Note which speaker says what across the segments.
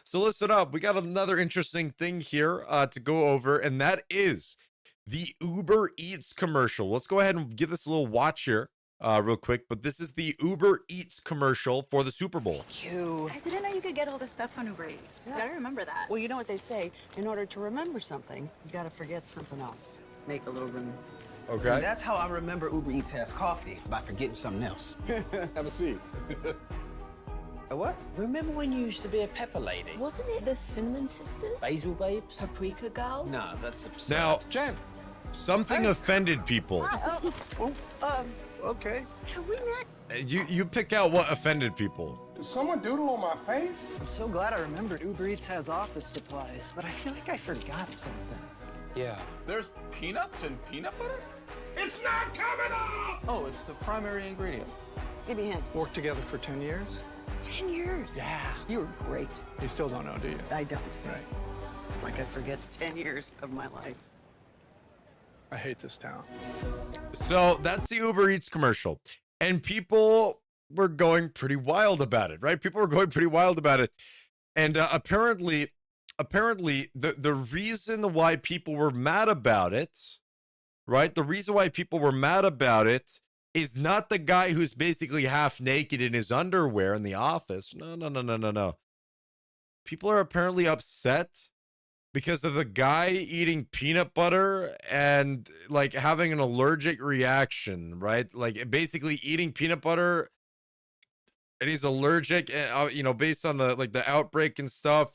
Speaker 1: So listen up. We got another interesting thing here to go over, and that is the Uber Eats commercial. Let's go ahead and give this a little watch here, real quick. But this is the Uber Eats commercial for the Super Bowl.
Speaker 2: You.
Speaker 3: I didn't know you could get all this stuff on Uber Eats.
Speaker 2: Yeah.
Speaker 3: Gotta remember that.
Speaker 2: Well, you know what they say. In order to remember something, you gotta forget something else. Make a little room.
Speaker 1: Okay.
Speaker 4: That's how I remember Uber Eats has coffee, by forgetting something else.
Speaker 5: Have a seat.
Speaker 4: A what?
Speaker 6: Remember when you used to be a pepper lady?
Speaker 7: Wasn't it the Cinnamon Sisters?
Speaker 6: Basil babes?
Speaker 7: Paprika Girls?
Speaker 6: No, that's absurd.
Speaker 1: Now,
Speaker 5: Jen.
Speaker 1: something offended people.
Speaker 4: Okay.
Speaker 2: Have we met?
Speaker 1: You pick out what offended people.
Speaker 5: Did someone doodle on my face?
Speaker 8: I'm so glad I remembered Uber Eats has office supplies, but I feel like I forgot something.
Speaker 6: Yeah.
Speaker 9: There's peanuts and peanut butter?
Speaker 5: It's not coming off!
Speaker 9: Oh, it's the primary ingredient.
Speaker 2: Give me a hint.
Speaker 8: Worked together for 10 years?
Speaker 2: 10 years.
Speaker 8: Yeah.
Speaker 2: You were great.
Speaker 8: You still don't know, do you?
Speaker 2: I don't.
Speaker 8: Right.
Speaker 2: Like I forget 10 years of my life.
Speaker 8: I hate this town.
Speaker 1: So that's the Uber Eats commercial, and people were going pretty wild about it, right? People were going pretty wild about it, and apparently, the reason why people were mad about it, right? The reason why people were mad about it is not the guy who's basically half naked in his underwear in the office. No. People are apparently upset because of the guy eating peanut butter and like having an allergic reaction, right? Like basically eating peanut butter and he's allergic, and based on the outbreak and stuff,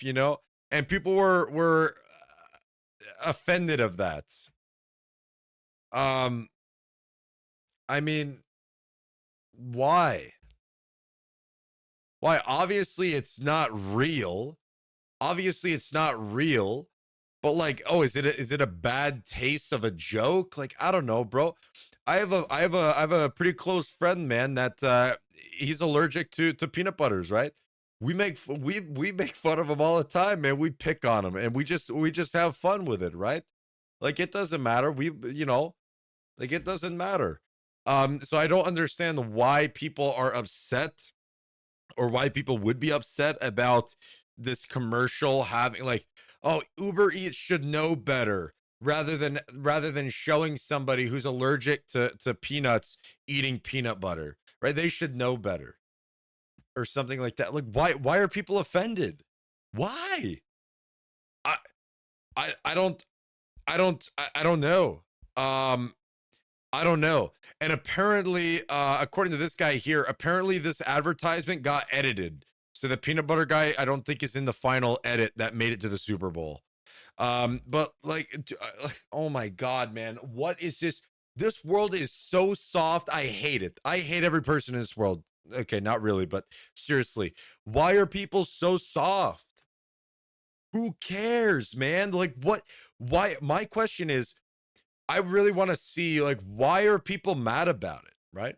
Speaker 1: and people were offended of that. I mean, why? Why? Obviously, it's not real. Obviously, it's not real. But like, oh, is it a bad taste of a joke? Like, I don't know, bro. I have a pretty close friend, man, that he's allergic to peanut butters, right? We make fun of him all the time, man. We pick on him, and we just have fun with it, right? Like, it doesn't matter. Like, it doesn't matter. So I don't understand why people are upset, or why people would be upset about this commercial having like, oh, Uber Eats should know better, rather than showing somebody who's allergic to peanuts eating peanut butter, right? They should know better, or something like that. Like, why are people offended? Why? I don't know. I don't know. And apparently, according to this guy here, apparently this advertisement got edited. So the peanut butter guy, I don't think is in the final edit that made it to the Super Bowl. But like, oh my God, man, what is this? This world is so soft. I hate it. I hate every person in this world. Okay, not really, but seriously, why are people so soft? Who cares, man? Like, what? Why? My question is, I really want to see, like, why are people mad about it, right?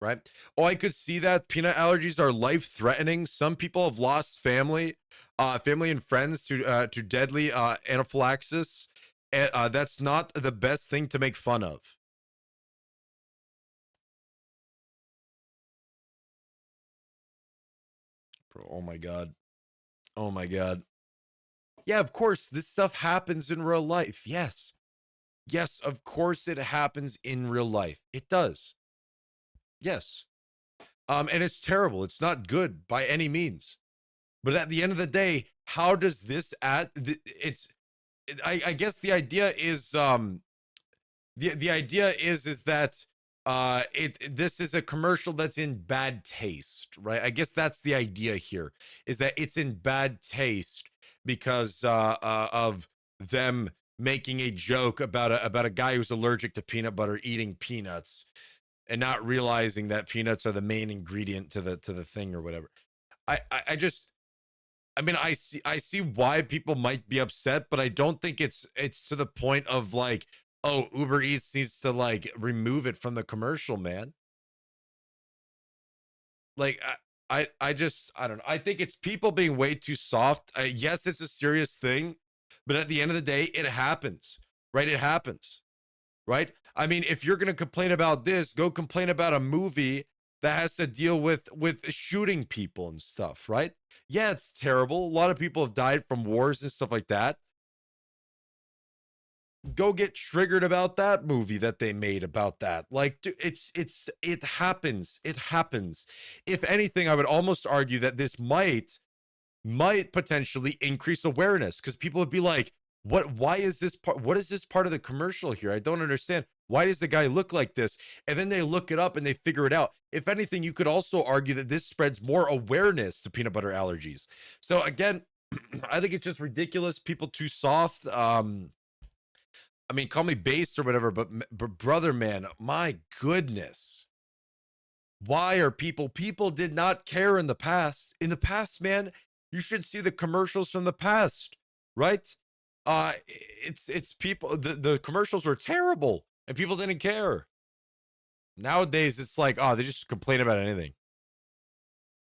Speaker 1: Right? Oh, I could see that peanut allergies are life-threatening. Some people have lost family and friends to deadly anaphylaxis. And that's not the best thing to make fun of. Bro, oh my God. Oh my God. Yeah, of course, this stuff happens in real life. Yes. Yes, of course it happens in real life. It does. Yes. And it's terrible. It's not good by any means. But at the end of the day, how does this I guess the idea is the idea is that this is a commercial that's in bad taste, right? I guess that's the idea here, is that it's in bad taste because of them making a joke about a guy who's allergic to peanut butter eating peanuts, and not realizing that peanuts are the main ingredient to the thing or whatever. I mean, I see why people might be upset, but I don't think it's to the point of like, oh, Uber Eats needs to like remove it from the commercial, man. Like, I don't know. I think it's people being way too soft. Yes, it's a serious thing, but at the end of the day, it happens, right? It happens, right? I mean, if you're going to complain about this, go complain about a movie that has to deal with shooting people and stuff, right? Yeah, it's terrible. A lot of people have died from wars and stuff like that. Go get triggered about that movie that they made about that. Like, dude, it happens. It happens. If anything, I would almost argue that this might potentially increase awareness, because people would be like, why is this part, what is this part of the commercial here? I don't understand. Why does the guy look like this? And then they look it up and they figure it out. If anything, you could also argue that this spreads more awareness to peanut butter allergies. So again, I think it's just ridiculous. People too soft. I mean, call me based or whatever, but brother, man, my goodness. Why are people did not care in the past. In the past, man, you should see the commercials from the past, right? It's people, the commercials were terrible and people didn't care. Nowadays, it's like, oh, they just complain about anything.